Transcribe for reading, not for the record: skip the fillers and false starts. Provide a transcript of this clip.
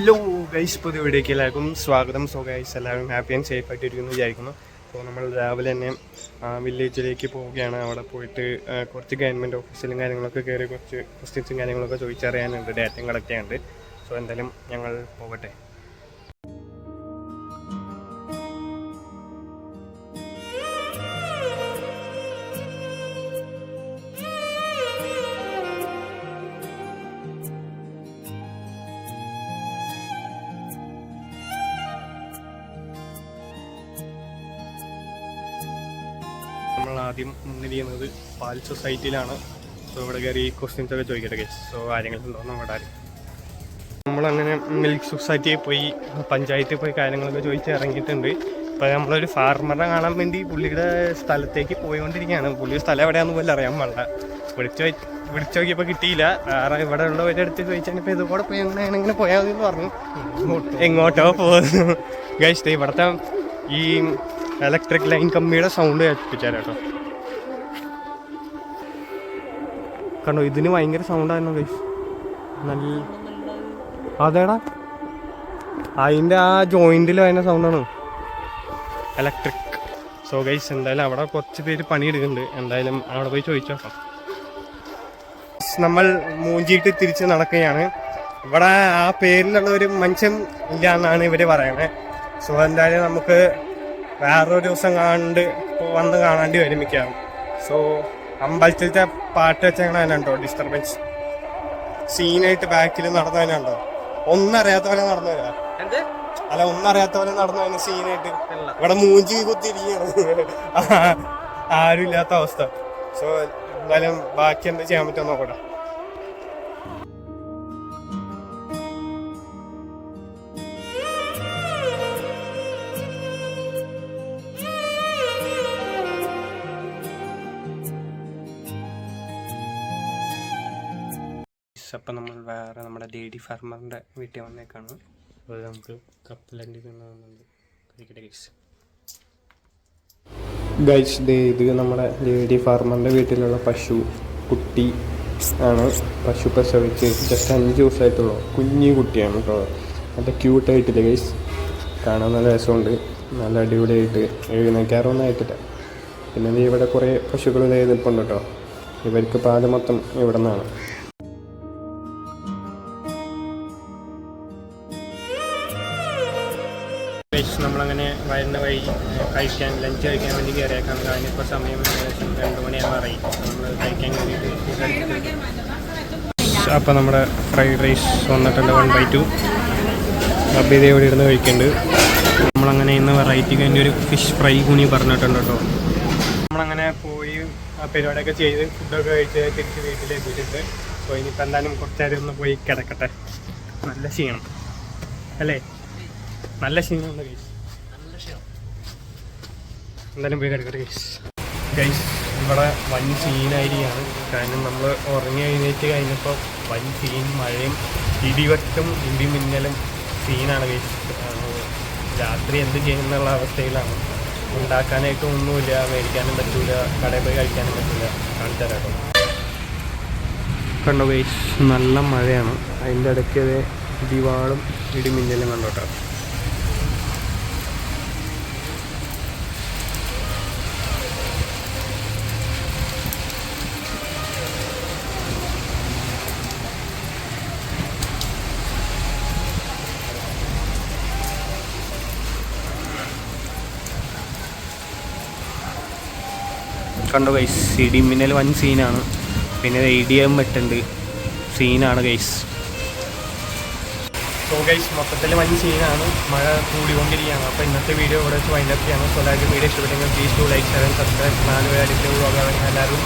Hello guys, പുതിയ വീഡിയോയ്ക്ക് എല്ലാവർക്കും സ്വാഗതം. സോ ഗൈസ്, എല്ലാവരും ഹാപ്പി ആൻഡ് സേഫ് ആയിട്ടിരിക്കുന്നു വിചാരിക്കുന്നു. സോ നമ്മൾ രാവിലെ തന്നെ വില്ലേജിലേക്ക് പോവുകയാണ്. അവിടെ പോയിട്ട് കുറച്ച് ഗവൺമെൻറ് ഓഫീസിലും കാര്യങ്ങളൊക്കെ കയറി കുറച്ച് ക്വസ്റ്റ്യൻസും കാര്യങ്ങളൊക്കെ ചോദിച്ചറിയാനുണ്ട്, ഡാറ്റയും കളക്ട് ചെയ്യാനുണ്ട്. സോ എന്തായാലും ഞങ്ങൾ പോകട്ടെ. നമ്മൾ ആദ്യം മുന്നിരിക്കുന്നത് പാൽ സൊസൈറ്റിയിലാണ്. സോ ഇവിടെ കയറി ക്വസ്റ്റ്യൻസ് ഒക്കെ ചോദിക്കട്ടെ ഗൈസ്. സോ കാര്യങ്ങളുണ്ടോ നമ്മുടെ ആരും. നമ്മളങ്ങനെ മിൽക്ക് സൊസൈറ്റിയിൽ പോയി പഞ്ചായത്തിൽ പോയി കാര്യങ്ങളൊക്കെ ചോദിച്ച് ഇറങ്ങിയിട്ടുണ്ട്. ഇപ്പോൾ നമ്മളൊരു ഫാർമറെ കാണാൻ വേണ്ടി പുള്ളിയുടെ സ്ഥലത്തേക്ക് പോയിക്കൊണ്ടിരിക്കുകയാണ്. പുള്ളിയുടെ സ്ഥലം എവിടെയാണെന്ന് പോലും അറിയാൻ പാടില്ല. വിളിച്ചു നോക്കിയപ്പോൾ കിട്ടിയില്ല. വേറെ ഇവിടെ ഉള്ളവരുടെ അടുത്ത് ചോദിച്ചാൽ ഇപ്പോൾ ഇതുകൂടെ പോയി എങ്ങനെ പോയാൽ മതി എന്ന് പറഞ്ഞു. എങ്ങോട്ടോ പോകുന്നു ഗൈസ്. ഇവിടുത്തെ ഈ ഇലക്ട്രിക് ലൈൻ കമ്പിയുടെ സൗണ്ട് കേൾപ്പിച്ചാൽ കേട്ടോ. കണ്ടോ, ഇതിന് ഭയങ്കര സൗണ്ടായിരുന്നു ഗൈസ്. നല്ല അതേടാ, അതിൻ്റെ ആ ജോയിൻറ്റിൽ വരുന്ന സൗണ്ടാണ് ഇലക്ട്രിക്. സോ ഗൈസ്, എന്തായാലും അവിടെ കുറച്ച് പേര് പണിയെടുക്കുന്നുണ്ട്. എന്തായാലും അവിടെ പോയി ചോദിച്ചു നോക്കാം. നമ്മൾ മൂഞ്ചിയിട്ട് തിരിച്ച് നടക്കുകയാണ്. ഇവിടെ ആ പേരിലുള്ള ഒരു മനുഷ്യൻ ഇല്ല എന്നാണ് ഇവർ പറയണേ. സോ എന്തായാലും നമുക്ക് വേറൊരു ദിവസം വന്ന് കാണാണ്ടി വരും മിക്കാവും. സോ അമ്പലത്തിലത്തെ പാട്ട് വെച്ചോ ഡിസ്റ്റർബൻസ് സീനായിട്ട് ബാക്കിൽ നടന്നവനുണ്ടോ. ഒന്നറിയാത്ത പോലെ നടന്നു വരാം. അല്ല, ഒന്നറിയാത്ത പോലെ നടന്നു സീനായിട്ട് ഇവിടെ മൂഞ്ചി കുത്തിയിരിക്കുകയാണ്. ആരും ഇല്ലാത്ത അവസ്ഥ. സോ എന്തായാലും ബാക്കി എന്താ ചെയ്യാൻ പറ്റുമോ നോക്കട്ടെ. അപ്പം നമ്മൾ വേറെ നമ്മുടെ ലേഡി ഫാർമറിൻ്റെ വീട്ടിൽ വന്നേക്കാണ്. അപ്പോൾ നമുക്ക് കപ്പലണ്ടി കഴിക്കട്ടെ ഗൈസ്. ഗൈസ്, ഇത് നമ്മുടെ ലേഡി ഫാർമറിൻ്റെ വീട്ടിലുള്ള പശു കുട്ടി ആണ്. പശു പ്രസവിച്ച് ജസ്റ്റ് 5 ദിവസമായിട്ടുള്ളൂ. കുഞ്ഞി കുട്ടിയാണ് കേട്ടോ. നല്ല ക്യൂട്ടായിട്ടില്ല ഗൈസ്. കാണാൻ നല്ല രസമുണ്ട്. നല്ല അടിപൊളിയായിട്ട് എഴുന്നേക്കാറൊന്നും ആയിട്ടില്ല. പിന്നെ ഇവിടെ കുറേ പശുക്കൾ നിൽപ്പുണ്ട് കേട്ടോ. ഇവർക്ക് പാല് മൊത്തം ഇവിടെ നിന്നാണ്. നമ്മളങ്ങനെ വരുന്ന വഴി ലഞ്ച് കഴിക്കാൻ വേണ്ടി കയറിയേക്കാം. അതിനിപ്പോൾ സമയം ഏകദേശം 2 മണിയാകുമ്പോൾ അറിയും. നമ്മൾ കഴിക്കാൻ വേണ്ടിയിട്ട് അപ്പോൾ നമ്മുടെ ഫ്രൈഡ് റൈസ് വന്നിട്ടുണ്ട് 1/2. അപ്പോൾ ഇതേ ഇവിടെ ഇരുന്ന് കഴിക്കുന്നുണ്ട്. നമ്മളങ്ങനെ ഇന്ന് വെറൈറ്റിക്ക് വേണ്ടി ഒരു ഫിഷ് ഫ്രൈ കൂടി പറഞ്ഞിട്ടുണ്ട് കേട്ടോ. നമ്മളങ്ങനെ പോയി ആ പരിപാടിയൊക്കെ ചെയ്ത് ഫുഡൊക്കെ കഴിച്ച് തിരിച്ച് വീട്ടിലെത്തിയിട്ടുണ്ട്. സോ ഇനിയിപ്പോൾ എന്തായാലും കുറച്ച് നേരം ഒന്ന് പോയി കിടക്കട്ടെ. നല്ല ക്ഷീണം അല്ലേ? നല്ല ക്ഷീണമുണ്ട് ഗൈസ്. എന്തായാലും പോയി കിടക്കട്ടെ ഗൈസ്. ഇവിടെ വൻ സീനായിരിക്കുകയാണ്. കാരണം നമ്മൾ ഉറങ്ങി കഴിഞ്ഞപ്പോൾ വൻ സീൻ മഴയും ഇടിവെട്ടും ഇടിമിന്നലും സീനാണ് ഗൈസ്. രാത്രി എന്ത് ചെയ്യുന്നുള്ള അവസ്ഥയിലാണ്. ഉണ്ടാക്കാനായിട്ട് ഒന്നുമില്ല, മേടിക്കാനും പറ്റില്ല, കടയിൽ പോയി കഴിക്കാനും പറ്റില്ല. കാണിച്ചു തരാം. കണ്ടോ ഗൈസ്, നല്ല മഴയാണ്. അതിൻ്റെ ഇടയ്ക്ക് ഇടിവാളും ഇടിമിന്നലും കണ്ടോട്ടോ. കണ്ടോ ഗൈസ്, ഇടിമിന്നൽ വൻ സീനാണ്. പിന്നെ ഇടിയും വെട്ടുണ്ട് സീനാണ് ഗൈസ്. സോ ഗൈസ്, മൊത്തത്തിൽ വൻ സീനാണ്. മഴ കൂടിക്കൊണ്ടിരിക്കുകയാണ്. അപ്പോൾ ഇന്നത്തെ വീഡിയോ ഇവിടെ വെച്ച് വൈൻഡപ്പ് ചെയ്യണം. സോ എല്ലാവരും വീഡിയോ ഇഷ്ടപ്പെട്ടെങ്കിൽ പ്ലീസ് ടു ലൈക്ക് 7 സബ്സ്ക്രൈബ്. 4 പേര് എല്ലാവരും